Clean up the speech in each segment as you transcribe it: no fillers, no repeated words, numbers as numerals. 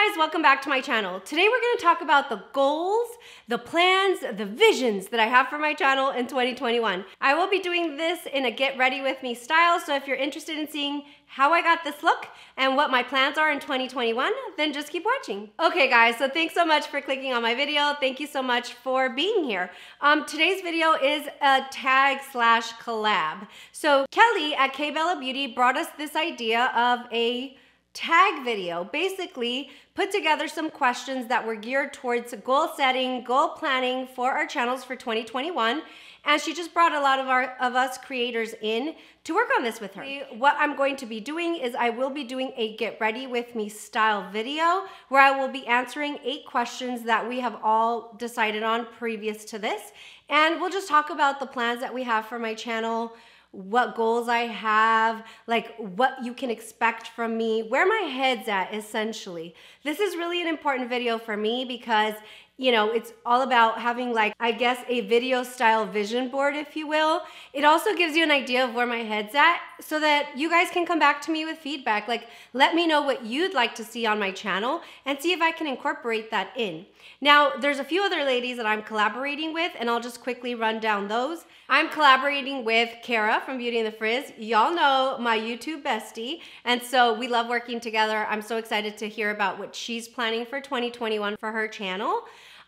guys, welcome back to my channel. Today we're going to talk about the goals, the plans, the visions that I have for my channel in 2021. I will be doing this in a get ready with me style, so if you're interested in seeing how I got this look and what my plans are in 2021, then just keep watching. Okay guys, so thanks so much for clicking on my video. Thank you so much for being here. Today's video is a tag / collab. So Kelly at K-Bella Beauty brought us this idea of a tag video, basically put together some questions that were geared towards goal setting, goal planning for our channels for 2021. And she just brought a lot of us creators in to work on this with her. What I'm going to be doing is I will be doing a get ready with me style video where I will be answering 8 questions that we have all decided on previous to this. And we'll just talk about the plans that we have for my channel, what goals I have, like what you can expect from me, where my head's at essentially. This is really an important video for me because, you know, it's all about having, like, I guess a video style vision board, if you will. It also gives you an idea of where my head's at so that you guys can come back to me with feedback. Like, let me know what you'd like to see on my channel and see if I can incorporate that in. Now, there's a few other ladies that I'm collaborating with, and I'll just quickly run down those. I'm collaborating with Kara from Beauty and the Frizz. Y'all know my YouTube bestie, and so we love working together. I'm so excited to hear about what she's planning for 2021 for her channel.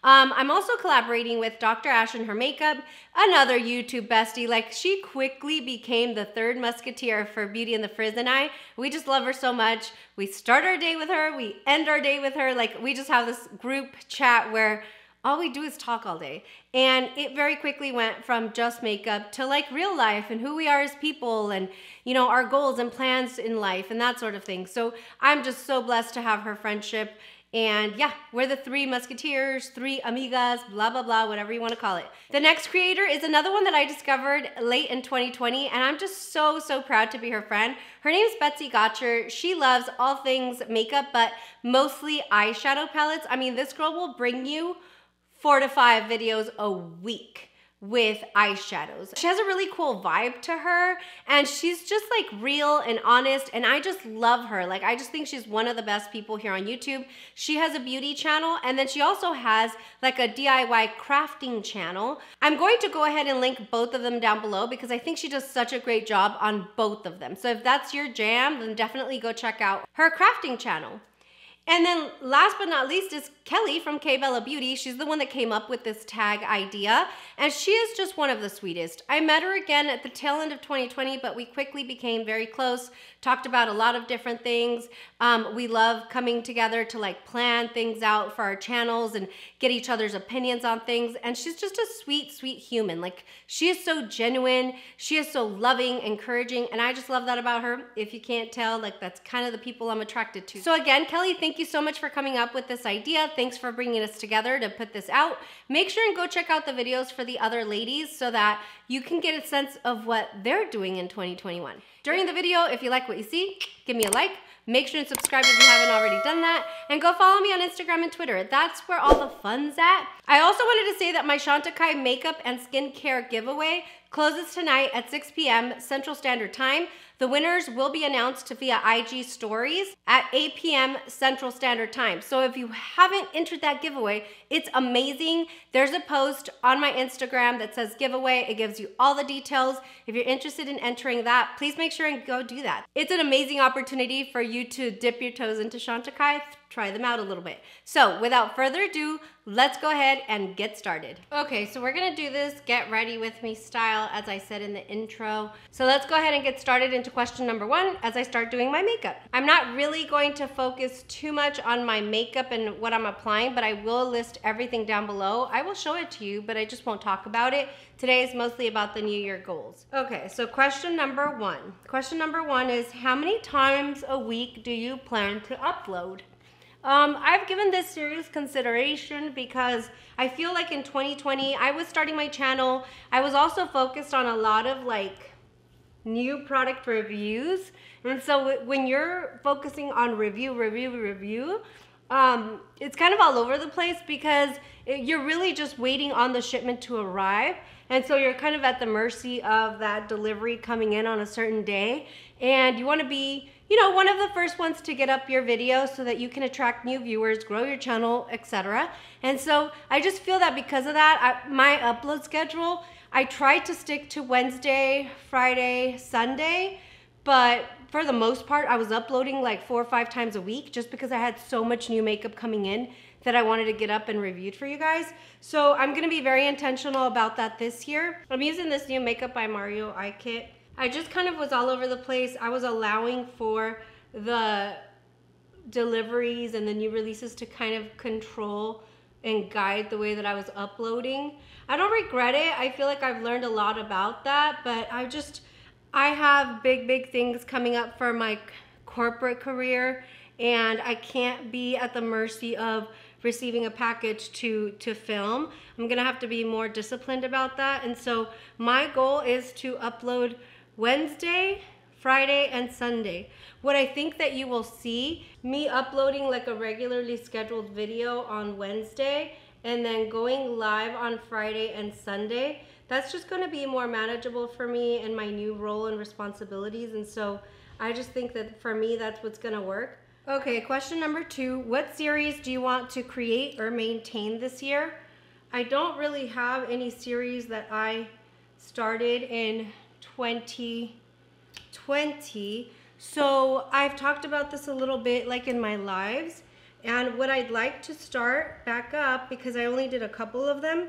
I'm also collaborating with Dr. Ash and her makeup, another YouTube bestie. Like, she quickly became the third musketeer for Beauty and the Frizz and I. We just love her so much. We start our day with her, we end our day with her. Like, we just have this group chat where all we do is talk all day. And it very quickly went from just makeup to like real life and who we are as people and, you know, our goals and plans in life and that sort of thing. So I'm just so blessed to have her friendship. And yeah, we're the 3 musketeers, 3 amigas, blah, blah, blah, whatever you want to call it. The next creator is another one that I discovered late in 2020, and I'm just so proud to be her friend. Her name is Betsy Gotcher. She loves all things makeup, but mostly eyeshadow palettes. I mean, this girl will bring you 4 to 5 videos a week with eyeshadows. She has a really cool vibe to her, and she's just like real and honest, and I just love her. Like, I just think she's one of the best people here on YouTube. She has a beauty channel, and then she also has like a DIY crafting channel. I'm going to go ahead and link both of them down below because I think she does such a great job on both of them. So if that's your jam, then definitely go check out her crafting channel. And then last but not least is Kelly from K-Bella Beauty. She's the one that came up with this tag idea, and she is just one of the sweetest. I met her again at the tail end of 2020, but we quickly became very close, talked about a lot of different things. We love coming together to like plan things out for our channels and get each other's opinions on things, and she's just a sweet human. Like, she is so genuine, she is so loving, encouraging, and I just love that about her. If you can't tell, like, that's kind of the people I'm attracted to. So again, Kelly, thank you so much for coming up with this idea. Thanks for bringing us together to put this out. Make sure and go check out the videos for the other ladies so that you can get a sense of what they're doing in 2021. During the video, if you like what you see, give me a like. Make sure and subscribe if you haven't already done that. And go follow me on Instagram and Twitter. That's where all the fun's at. I also wanted to say that my Chantecaille makeup and skincare giveaway closes tonight at 6 p.m. Central Standard Time. The winners will be announced via IG stories at 8 p.m. Central Standard Time. So if you haven't entered that giveaway, it's amazing. There's a post on my Instagram that says giveaway. It gives you all the details. If you're interested in entering that, please make sure and go do that. It's an amazing opportunity for you to dip your toes into Chantecaille, try them out a little bit. So without further ado, let's go ahead and get started. Okay, so we're gonna do this get ready with me style, as I said in the intro. So let's go ahead and get started into question number 1 as I start doing my makeup. I'm not really going to focus too much on my makeup and what I'm applying, but I will list everything down below. I will show it to you, but I just won't talk about it. Today is mostly about the New Year goals. Okay, so question number 1. Question number 1 is, how many times a week do you plan to upload? I've given this serious consideration because I feel like in 2020, I was starting my channel. I was also focused on a lot of like new product reviews. And so when you're focusing on review, it's kind of all over the place because you're really just waiting on the shipment to arrive. And so you're kind of at the mercy of that delivery coming in on a certain day. And you want to be you know, one of the first ones to get up your video so that you can attract new viewers, grow your channel, etc. And so I just feel that because of that, my upload schedule, I tried to stick to Wednesday, Friday, Sunday, but for the most part, I was uploading like 4 or 5 times a week just because I had so much new makeup coming in that I wanted to get up and reviewed for you guys. So I'm gonna be very intentional about that this year. I'm using this new Makeup by Mario eye kit. I just kind of was all over the place. I was allowing for the deliveries and the new releases to kind of control and guide the way that I was uploading. I don't regret it. I feel like I've learned a lot about that, but I have big things coming up for my corporate career, and I can't be at the mercy of receiving a package to film. I'm gonna have to be more disciplined about that. And so my goal is to upload Wednesday, Friday, and Sunday. What I think that you will see, me uploading like a regularly scheduled video on Wednesday and then going live on Friday and Sunday, that's just gonna be more manageable for me and my new role and responsibilities. And so I just think that for me, that's what's gonna work. Okay, question number 2, what series do you want to create or maintain this year? I don't really have any series that I started in 2020. So I've talked about this a little bit like in my lives, and what I'd like to start back up, because I only did a couple of them,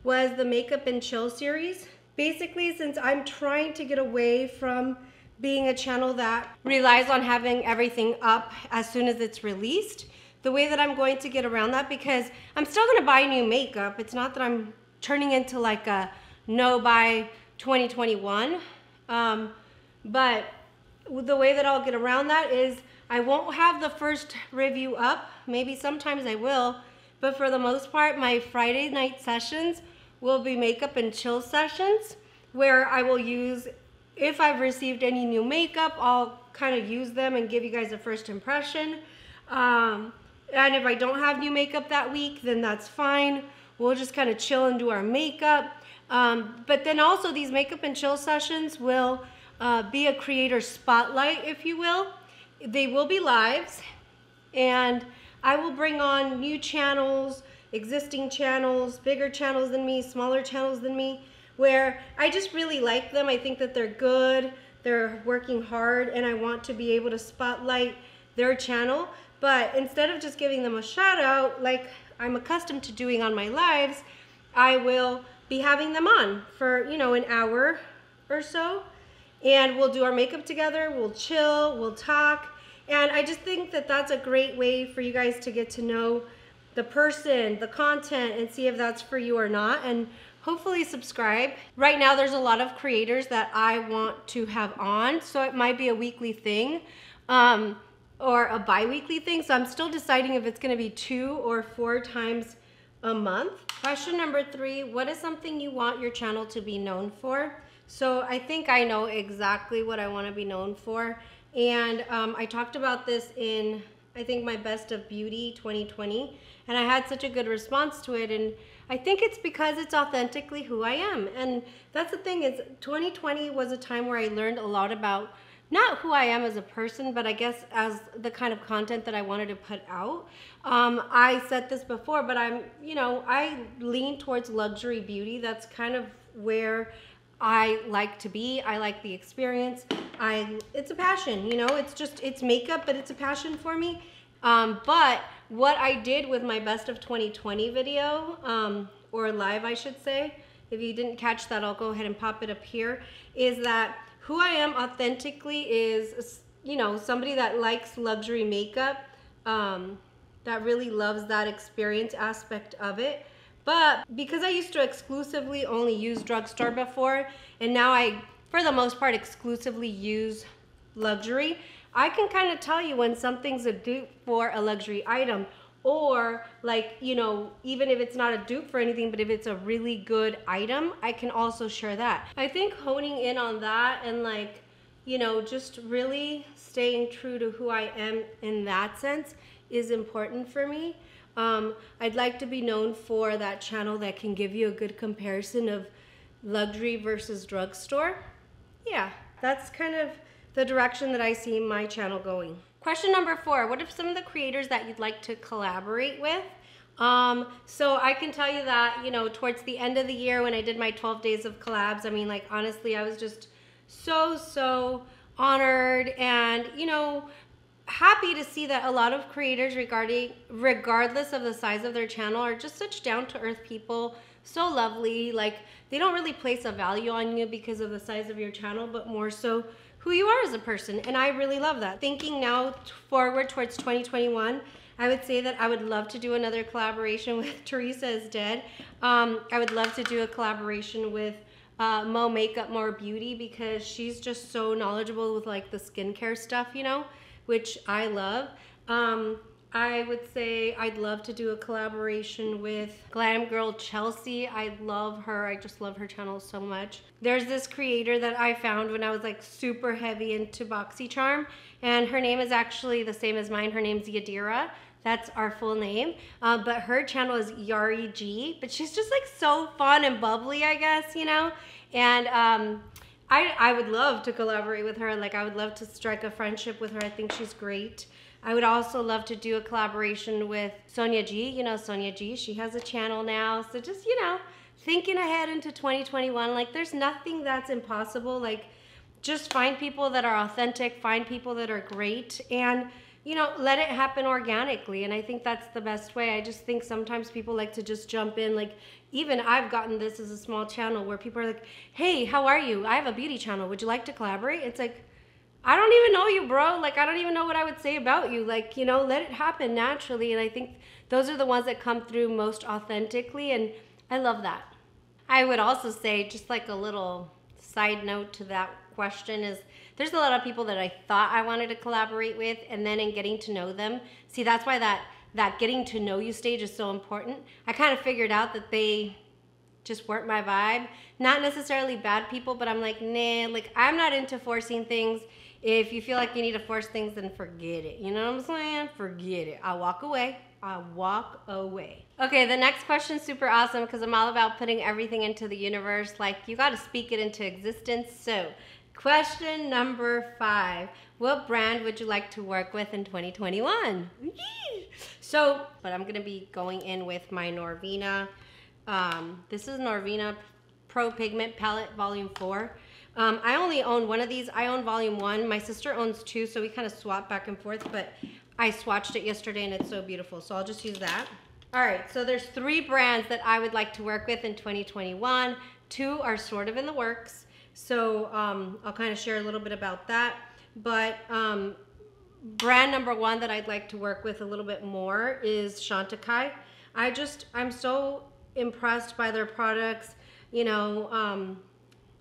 was the Makeup and Chill series. Basically, since I'm trying to get away from being a channel that relies on having everything up as soon as it's released, the way that I'm going to get around that, because I'm still gonna buy new makeup. It's not that I'm turning into like a no by 2021. But the way that I'll get around that is I won't have the first review up. Maybe sometimes I will, but for the most part, my Friday night sessions will be Makeup and Chill sessions, where I will use, if I've received any new makeup, I'll kind of use them and give you guys a first impression. And if I don't have new makeup that week, then that's fine. We'll just kind of chill and do our makeup. But then also these Makeup and Chill sessions will be a creator spotlight, if you will. They will be lives, and I will bring on new channels, existing channels, bigger channels than me, smaller channels than me, where I just really like them. I think that they're good, they're working hard, and I want to be able to spotlight their channel. But instead of just giving them a shout out like I'm accustomed to doing on my lives, I will be having them on for, you know, an hour or so, and we'll do our makeup together, we'll chill, we'll talk. And I just think that that's a great way for you guys to get to know the person, the content, and see if that's for you or not, and hopefully subscribe. Right now there's a lot of creators that I want to have on, so it might be a weekly thing or a bi-weekly thing. So I'm still deciding if it's gonna be 2 or 4 times a month. Question number 3, what is something you want your channel to be known for? So I think I know exactly what I want to be known for. And I talked about this in, I think, my Best of Beauty 2020. And I had such a good response to it. And I think it's because it's authentically who I am. And that's the thing, is 2020 was a time where I learned a lot about not who I am as a person, but I guess as the kind of content that I wanted to put out. I said this before, but I lean towards luxury beauty. That's kind of where I like to be. I like the experience. It's a passion, you know, it's makeup, but it's a passion for me. But what I did with my Best of 2020 video, or live, I should say, if you didn't catch that, I'll go ahead and pop it up here, is that who I am authentically is, you know, somebody that likes luxury makeup, that really loves that experience aspect of it. But because I used to exclusively only use drugstore before, and now I, for the most part, exclusively use luxury, I can kind of tell you when something's a dupe for a luxury item, or like, you know, even if it's not a dupe for anything, but if it's a really good item, I can also share that. I think honing in on that and, like, you know, just really staying true to who I am in that sense is important for me. I'd like to be known for that channel that can give you a good comparison of luxury versus drugstore. Yeah, that's kind of the direction that I see my channel going. Question number 4, what are some of the creators that you'd like to collaborate with? So I can tell you that, you know, towards the end of the year when I did my 12 days of collabs, I mean, like, honestly, I was just so honored and, you know, happy to see that a lot of creators, regardless of the size of their channel, are just such down-to-earth people, so lovely. Like, they don't really place a value on you because of the size of your channel, but more so who you are as a person, and I really love that. Thinking now forward towards 2021, I would say that I would love to do another collaboration with Teresa is Dead. I would love to do a collaboration with Mo Makeup More Beauty, because she's just so knowledgeable with like the skincare stuff, you know, which I love. I would say I'd love to do a collaboration with Glam Girl Chelsea. I love her. I just love her channel so much. There's this creator that I found when I was like super heavy into BoxyCharm, and her name is actually the same as mine. Her name's Yadira. That's our full name. But her channel is Yari G, but she's just like so fun and bubbly, I guess, you know? And I would love to collaborate with her. Like, I would love to strike a friendship with her. I think she's great. I would also love to do a collaboration with Sonia G. You know Sonia G, she has a channel now. So just, you know, thinking ahead into 2021, like, there's nothing that's impossible. Like, just find people that are authentic, find people that are great, and, you know, let it happen organically. And I think that's the best way. I just think sometimes people like to just jump in. Like, even I've gotten this as a small channel where people are like, hey, how are you? I have a beauty channel. Would you like to collaborate? It's like, I don't even know you, bro. Like, I don't even know what I would say about you. Like, you know, let it happen naturally. And I think those are the ones that come through most authentically. And I love that. I would also say, just like a little side note to that question, is there's a lot of people that I thought I wanted to collaborate with, and then in getting to know them, see, that's why that getting to know you stage is so important. I kind of figured out that they just weren't my vibe. Not necessarily bad people, but I'm like, nah, like, I'm not into forcing things. If you feel like you need to force things, then forget it. You know what I'm saying? Forget it. I'll walk away. I'll walk away. Okay, the next question is super awesome because I'm all about putting everything into the universe. Like, you got to speak it into existence. So, question number 5. What brand would you like to work with in 2021? So, but I'm going to be going in with my Norvina. This is Norvina Pro Pigment Palette Volume 4. I only own one of these. I own volume 1. My sister owns 2, so we kind of swap back and forth, but I swatched it yesterday and it's so beautiful, so I'll just use that. All right, so there's 3 brands that I would like to work with in 2021. 2 are sort of in the works, so I'll kind of share a little bit about that. But brand number 1 that I'd like to work with a little bit more is Chantecaille. I'm so impressed by their products. You know,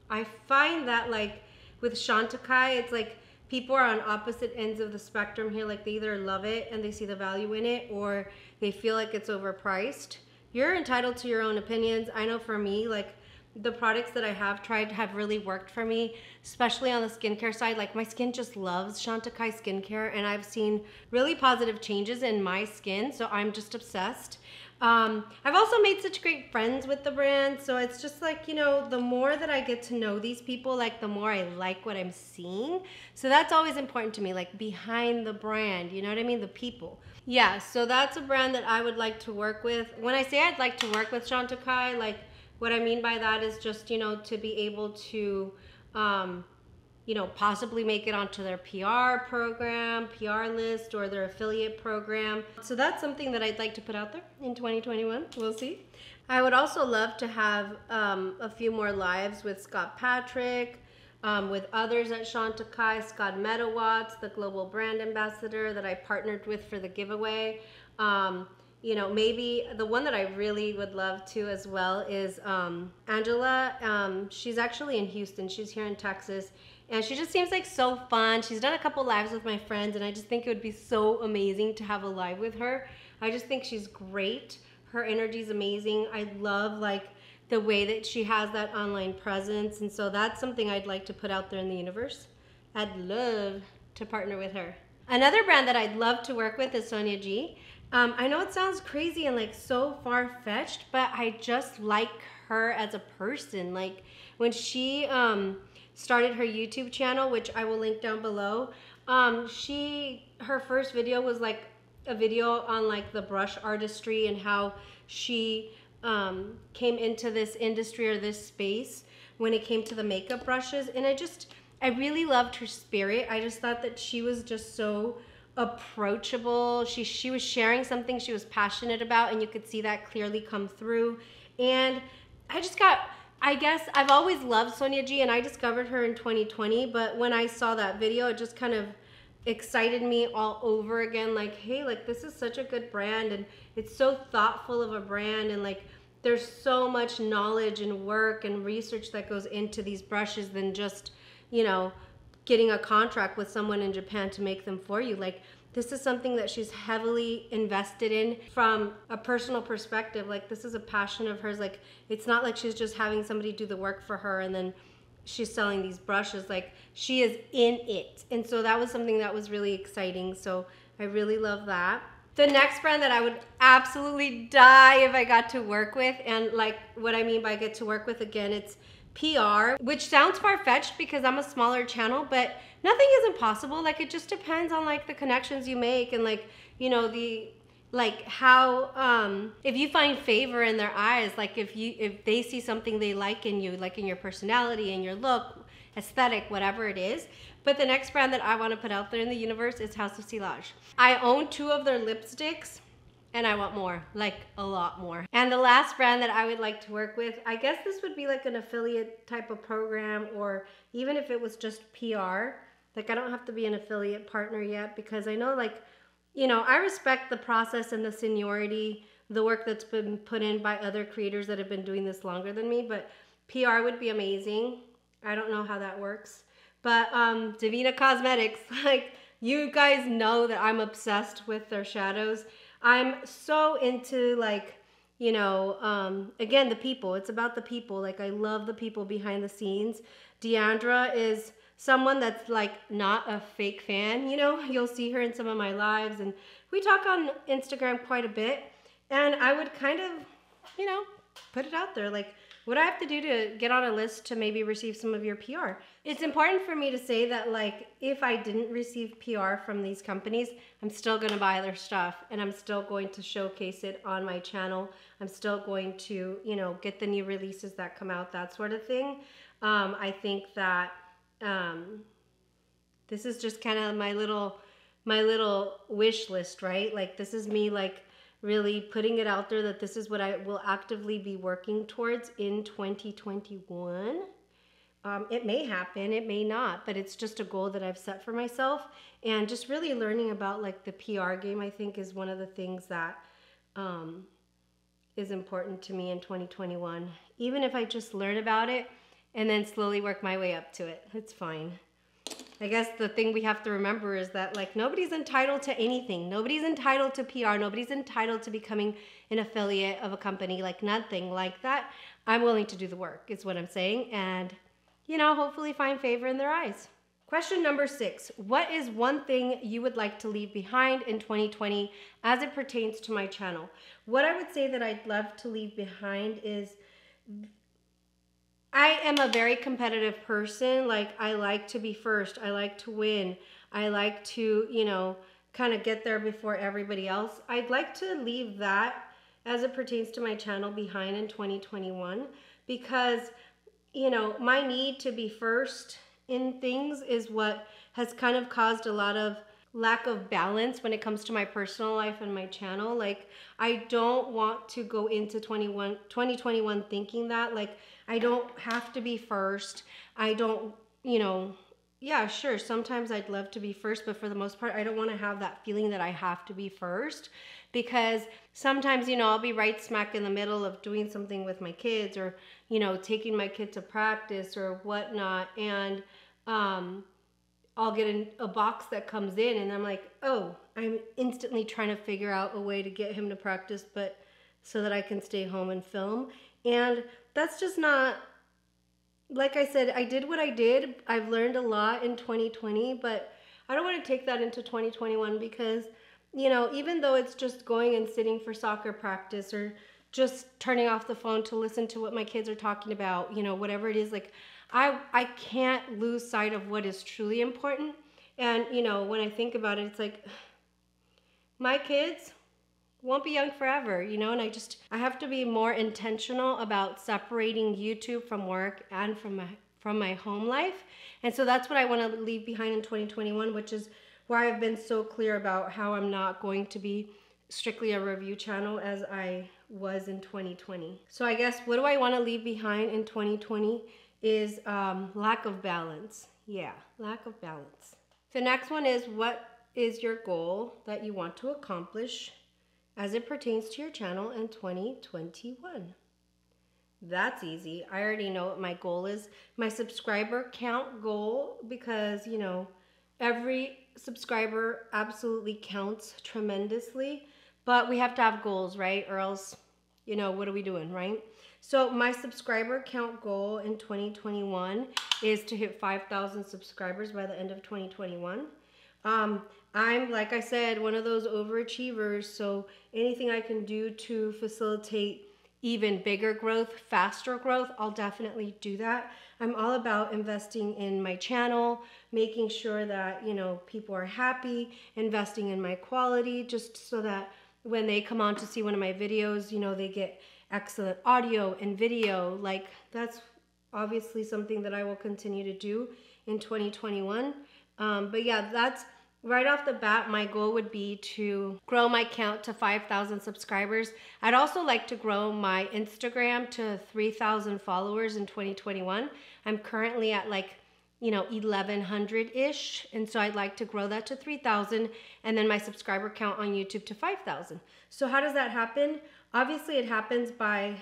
I find that, like, with Chantecaille, it's like people are on opposite ends of the spectrum here. Like, they either love it and they see the value in it, or they feel like it's overpriced. You're entitled to your own opinions. I know for me, like, the products that I have tried have really worked for me, especially on the skincare side. Like, my skin just loves Chantecaille skincare, and I've seen really positive changes in my skin, so I'm just obsessed. I've also made such great friends with the brand, so it's just like, you know, the more that I get to know these people, like, the more I like what I'm seeing. So that's always important to me, like, behind the brand, you know what I mean? The people. Yeah, so that's a brand that I would like to work with. When I say I'd like to work with Chantecaille, like, what I mean by that is just, you know, to be able to, you know, possibly make it onto their PR program, PR list, or their affiliate program. So that's something that I'd like to put out there in 2021. We'll see. I would also love to have a few more lives with Scott Patrick, with others at Chantecaille, Scott Metawatts, the global brand ambassador that I partnered with for the giveaway. You know, maybe the one that I really would love to as well is Angela. She's actually in Houston. She's here in Texas. And she just seems like so fun. She's done a couple lives with my friends, and I just think it would be so amazing to have a live with her. I just think she's great. Her energy is amazing. I love, like, the way that she has that online presence. And so that's something I'd like to put out there in the universe. I'd love to partner with her. Another brand that I'd love to work with is Sonia G. I know it sounds crazy and, like, so far-fetched, but I just like her as a person. Like, when she started her YouTube channel, which I will link down below. Her first video was like a video on like the brush artistry and how she came into this industry or this space when it came to the makeup brushes. And I really loved her spirit. I just thought that she was just so approachable. She was sharing something she was passionate about, and you could see that clearly come through. And I guess I've always loved Sonia G, and I discovered her in 2020, but when I saw that video, it just kind of excited me all over again. Like, hey, like this is such a good brand, and it's so thoughtful of a brand, and like there's so much knowledge and work and research that goes into these brushes than just, you know, getting a contract with someone in Japan to make them for you. Like, this is something that she's heavily invested in from a personal perspective. Like, this is a passion of hers. Like, it's not like she's just having somebody do the work for her and then she's selling these brushes. Like, she is in it. And so that was something that was really exciting. So I really love that. The next brand that I would absolutely die if I got to work with, and like what I mean by get to work with, again, it's PR, which sounds far-fetched because I'm a smaller channel, but nothing is impossible. Like, it just depends on like the connections you make, and like, you know, the like how if you find favor in their eyes, like if they see something they like in you, like in your personality and your look, aesthetic, whatever it is. But the next brand that I want to put out there in the universe is House of Silage. I own 2 of their lipsticks, and I want more, like a lot more. And the last brand that I would like to work with, I guess this would be like an affiliate type of program, or even if it was just PR. Like, I don't have to be an affiliate partner yet, because I know, like, you know, I respect the process and the seniority, the work that's been put in by other creators that have been doing this longer than me, but PR would be amazing. I don't know how that works. But Divina Cosmetics, like, you guys know that I'm obsessed with their shadows. I'm so into, like, you know, again, the people. It's about the people. Like, I love the people behind the scenes. Deandra is someone that's like not a fake fan, you know. You'll see her in some of my lives, and we talk on Instagram quite a bit. And I would kind of, you know, put it out there, like, what do I have to do to get on a list to maybe receive some of your PR? It's important for me to say that, like, if I didn't receive PR from these companies, I'm still gonna buy their stuff, and I'm still going to showcase it on my channel. I'm still going to, you know, get the new releases that come out, that sort of thing. I think that this is just kind of my little wish list, right? Like, this is me, like, really putting it out there that this is what I will actively be working towards in 2021. It may happen, it may not, but it's just a goal that I've set for myself. And just really learning about like the PR game, I think, is one of the things that is important to me in 2021. Even if I just learn about it and then slowly work my way up to it, it's fine. I guess the thing we have to remember is that, like, nobody's entitled to anything. Nobody's entitled to PR. Nobody's entitled to becoming an affiliate of a company. Like, nothing like that. I'm willing to do the work, is what I'm saying. And, you know, hopefully find favor in their eyes. Question number 6. What is one thing you would like to leave behind in 2020 as it pertains to my channel? What I would say that I'd love to leave behind is, I am a very competitive person. Like, I like to be first. I like to win. I like to, you know, kind of get there before everybody else. I'd like to leave that as it pertains to my channel behind in 2021, because, you know, my need to be first in things is what has kind of caused a lot of lack of balance when it comes to my personal life and my channel. Like, I don't want to go into 2021 thinking that, like, I don't have to be first. I don't, you know, yeah, sure, sometimes I'd love to be first, but for the most part, I don't want to have that feeling that I have to be first, because sometimes, you know, I'll be right smack in the middle of doing something with my kids, or, you know, taking my kid to practice or whatnot, and I'll get in a box that comes in, and I'm like, oh, I'm instantly trying to figure out a way to get him to practice, but so that I can stay home and film. And that's just not, like I said, I did what I did. I've learned a lot in 2020, but I don't want to take that into 2021, because, you know, even though it's just going and sitting for soccer practice, or just turning off the phone to listen to what my kids are talking about, you know, whatever it is, like, I can't lose sight of what is truly important. And, you know, when I think about it, it's like my kids won't be young forever, you know, and I have to be more intentional about separating YouTube from work and from my home life. And so that's what I want to leave behind in 2021, which is why I've been so clear about how I'm not going to be strictly a review channel as I was in 2020. So I guess what do I want to leave behind in 2020 is lack of balance. Yeah, lack of balance. The next one is, what is your goal that you want to accomplish as it pertains to your channel in 2021? That's easy. I already know what my goal is. My subscriber count goal, because, you know, every subscriber absolutely counts tremendously, but we have to have goals, right? Or else, you know, what are we doing, right? So my subscriber count goal in 2021 is to hit 5,000 subscribers by the end of 2021. I'm, like I said, one of those overachievers, so anything I can do to facilitate even bigger growth, faster growth, I'll definitely do that. I'm all about investing in my channel, making sure that, you know, people are happy, investing in my quality, just so that when they come on to see one of my videos, you know, they get excellent audio and video. Like, that's obviously something that I will continue to do in 2021. But yeah, that's right off the bat, my goal would be to grow my count to 5,000 subscribers. I'd also like to grow my Instagram to 3,000 followers in 2021. I'm currently at like, you know, 1,100-ish. And so I'd like to grow that to 3,000, and then my subscriber count on YouTube to 5,000. So how does that happen? Obviously it happens by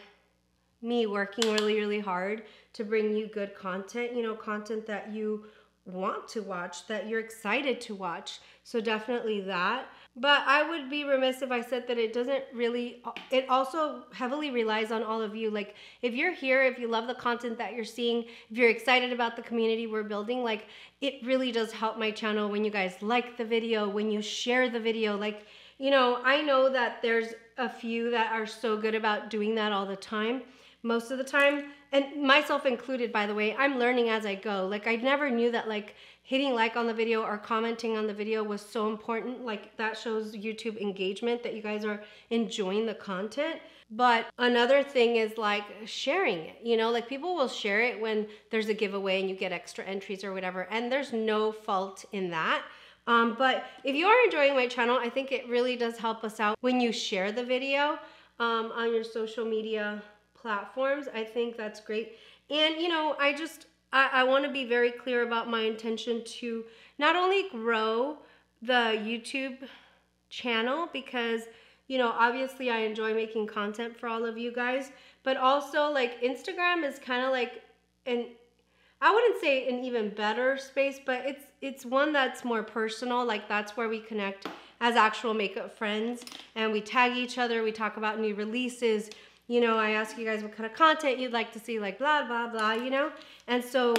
me working really, really hard to bring you good content, you know, content that you want to watch, that you're excited to watch. So definitely that. But I would be remiss if I said that it doesn't really, it also heavily relies on all of you. Like, if you're here, if you love the content that you're seeing, if you're excited about the community we're building, like, it really does help my channel when you guys like the video, when you share the video. Like, you know, I know that there's a few that are so good about doing that all the time. Most of the time, and myself included, by the way, I'm learning as I go. Like, I never knew that, like, hitting like on the video or commenting on the video was so important. Like, that shows YouTube engagement, that you guys are enjoying the content. But another thing is like sharing it, you know, like people will share it when there's a giveaway and you get extra entries or whatever, and there's no fault in that. But if you are enjoying my channel, I think it really does help us out when you share the video on your social media platforms. I think that's great. And, you know, I want to be very clear about my intention to not only grow the YouTube channel, because, you know, obviously I enjoy making content for all of you guys, but also like Instagram is kind of like I wouldn't say an even better space, but it's one that's more personal. Like, that's where we connect as actual makeup friends, and we tag each other, we talk about new releases. You know, I ask you guys what kind of content you'd like to see, like blah, blah, blah, you know? And so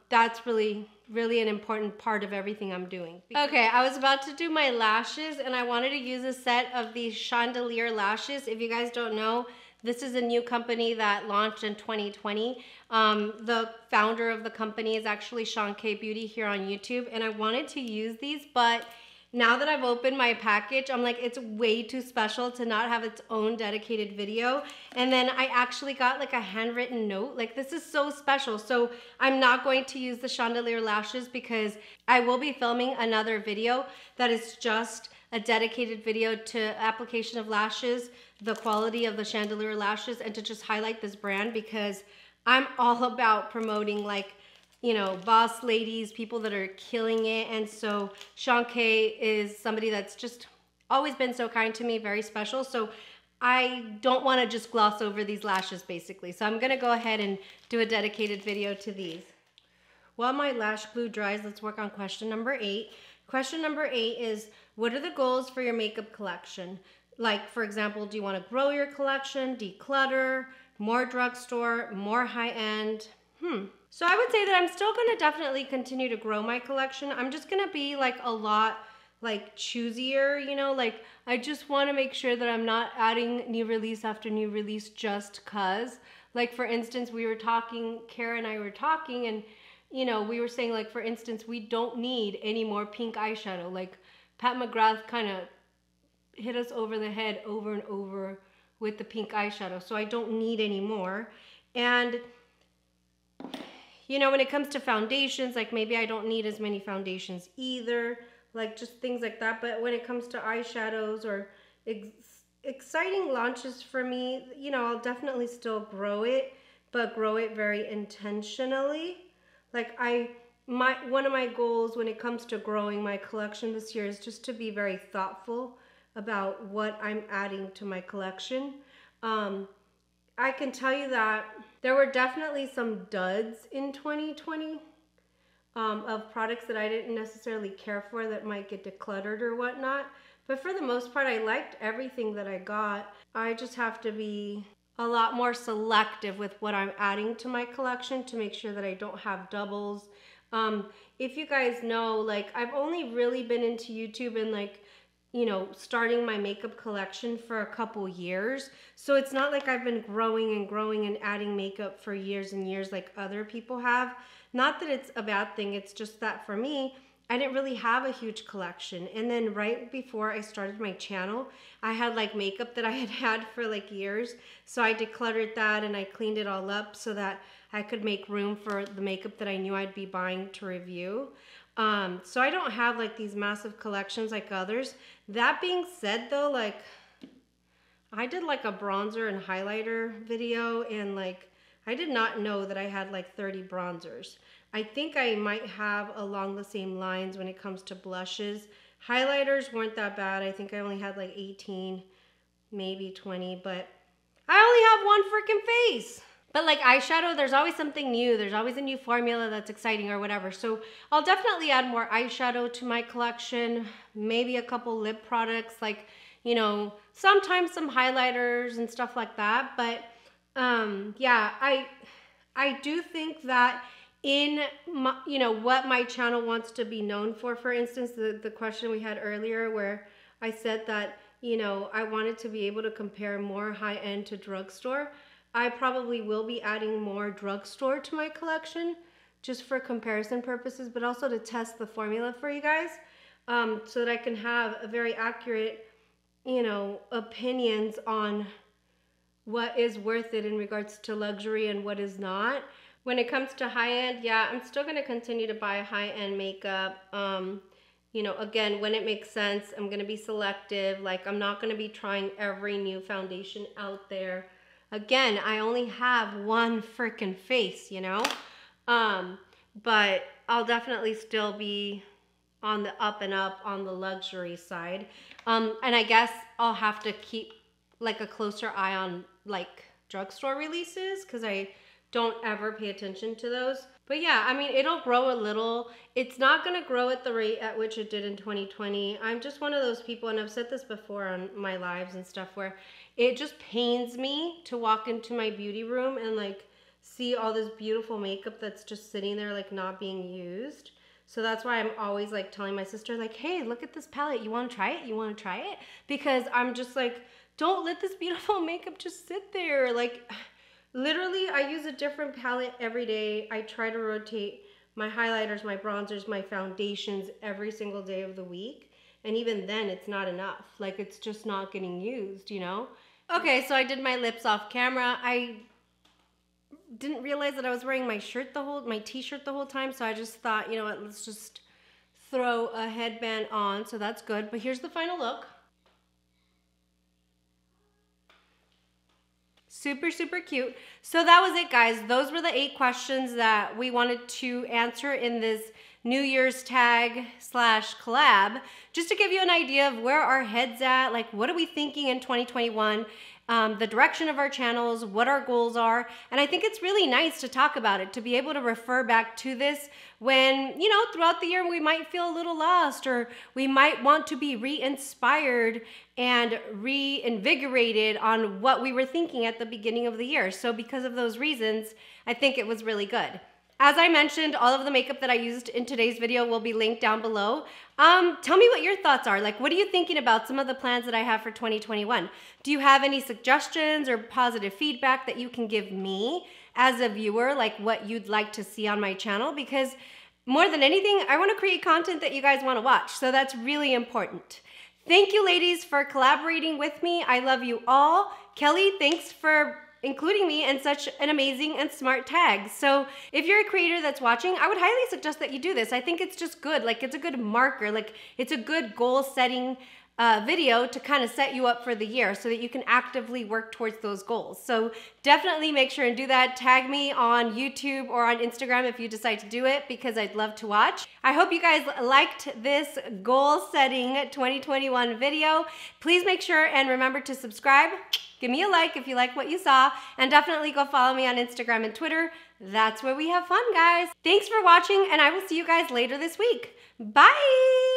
that's really, really an important part of everything I'm doing. Okay, I was about to do my lashes, and I wanted to use a set of these Chandelier lashes. If you guys don't know, this is a new company that launched in 2020. The founder of the company is actually Sean K Beauty here on YouTube, and I wanted to use these, but now that I've opened my package, I'm like, it's way too special to not have its own dedicated video. And then I actually got like a handwritten note. Like, this is so special. So I'm not going to use the Chandelier lashes, because I will be filming another video that is just a dedicated video to application of lashes, the quality of the Chandelier lashes, and to just highlight this brand, because I'm all about promoting, like, you know, boss ladies, people that are killing it. And so Sean K is somebody that's just always been so kind to me, very special. So I don't want to just gloss over these lashes, basically. So I'm going to go ahead and do a dedicated video to these. While my lash glue dries, let's work on question number 8. Question number 8 is, what are the goals for your makeup collection? Like, for example, do you want to grow your collection, declutter, more drugstore, more high-end? So I would say that I'm still going to definitely continue to grow my collection. I'm just going to be like a lot like choosier, you know, like I just want to make sure that I'm not adding new release after new release just cause. Like for instance, we were talking, Kara and I were talking, and you know, we were saying like, for instance, we don't need any more pink eyeshadow. Like Pat McGrath kind of hit us over the head over and over with the pink eyeshadow. So I don't need any more. And you know, when it comes to foundations, like maybe I don't need as many foundations either, like just things like that. But when it comes to eyeshadows or exciting launches for me, you know, I'll definitely still grow it, but grow it very intentionally. Like one of my goals when it comes to growing my collection this year is just to be very thoughtful about what I'm adding to my collection. I can tell you that there were definitely some duds in 2020 of products that I didn't necessarily care for that might get decluttered or whatnot. But for the most part, I liked everything that I got. I just have to be a lot more selective with what I'm adding to my collection to make sure that I don't have doubles. If you guys know, like I've only really been into YouTube and like, you know, starting my makeup collection for a couple years. So it's not like I've been growing and adding makeup for years and years like other people have. Not that it's a bad thing, it's just that for me, I didn't really have a huge collection. And then right before I started my channel, I had like makeup that I had had for like years. So I decluttered that and I cleaned it all up so that I could make room for the makeup that I knew I'd be buying to review. So I don't have like these massive collections like others. That being said though, like I did like a bronzer and highlighter video, and like I did not know that I had like 30 bronzers. I think I might have along the same lines when it comes to blushes. Highlighters weren't that bad. I think I only had like 18, maybe 20, but I only have one freaking face. But like eyeshadow, there's always something new. There's always a new formula that's exciting or whatever. So I'll definitely add more eyeshadow to my collection. Maybe a couple lip products, like, you know, sometimes some highlighters and stuff like that. But yeah, I do think that in my, you know, what my channel wants to be known for instance, the question we had earlier where I said that, you know, I wanted to be able to compare more high-end to drugstore. I probably will be adding more drugstore to my collection just for comparison purposes, but also to test the formula for you guys, so that I can have a very accurate, you know, opinions on what is worth it in regards to luxury and what is not. When it comes to high-end, yeah, I'm still going to continue to buy high-end makeup. You know, again, when it makes sense, I'm going to be selective. Like, I'm not going to be trying every new foundation out there. Again, I only have one freaking face, you know? But I'll definitely still be on the up and up on the luxury side. And I guess I'll have to keep like a closer eye on like drugstore releases because I don't ever pay attention to those. But yeah, I mean, it'll grow a little. It's not gonna grow at the rate at which it did in 2020. I'm just one of those people, and I've said this before on my lives and stuff, where it just pains me to walk into my beauty room and like see all this beautiful makeup that's just sitting there like not being used. So that's why I'm always like telling my sister like, hey, look at this palette. You wanna try it? You wanna try it? Because I'm just like, don't let this beautiful makeup just sit there. Like, literally, I use a different palette every day. I try to rotate my highlighters, my bronzers, my foundations every single day of the week. And even then, it's not enough. Like, it's just not getting used, you know? Okay, so I did my lips off camera. I didn't realize that I was wearing my t-shirt the whole time. So I just thought, you know what, let's just throw a headband on. So that's good. But here's the final look. Super, super cute. So that was it, guys. Those were the 8 questions that we wanted to answer in this New Year's tag / collab, just to give you an idea of where our head's at, like what are we thinking in 2021, the direction of our channels, what our goals are. And I think it's really nice to talk about it, to be able to refer back to this when, you know, throughout the year we might feel a little lost, or we might want to be re-inspired and reinvigorated on what we were thinking at the beginning of the year. So because of those reasons, I think it was really good. As I mentioned, all of the makeup that I used in today's video will be linked down below. Tell me what your thoughts are. Like, what are you thinking about some of the plans that I have for 2021? Do you have any suggestions or positive feedback that you can give me as a viewer, like what you'd like to see on my channel? Because more than anything, I want to create content that you guys want to watch. So that's really important. Thank you, ladies, for collaborating with me. I love you all. Kelly, thanks for including me in such an amazing and smart tag. So if you're a creator that's watching, I would highly suggest that you do this. I think it's just good. Like, it's a good marker. Like, it's a good goal setting video to kind of set you up for the year so that you can actively work towards those goals. So definitely make sure and do that. Tag me on YouTube or on Instagram if you decide to do it, because I'd love to watch. I hope you guys liked this goal setting 2021 video. Please make sure and remember to subscribe. Give me a like if you like what you saw, and definitely go follow me on Instagram and Twitter. That's where we have fun, guys. Thanks for watching, and I will see you guys later this week. Bye!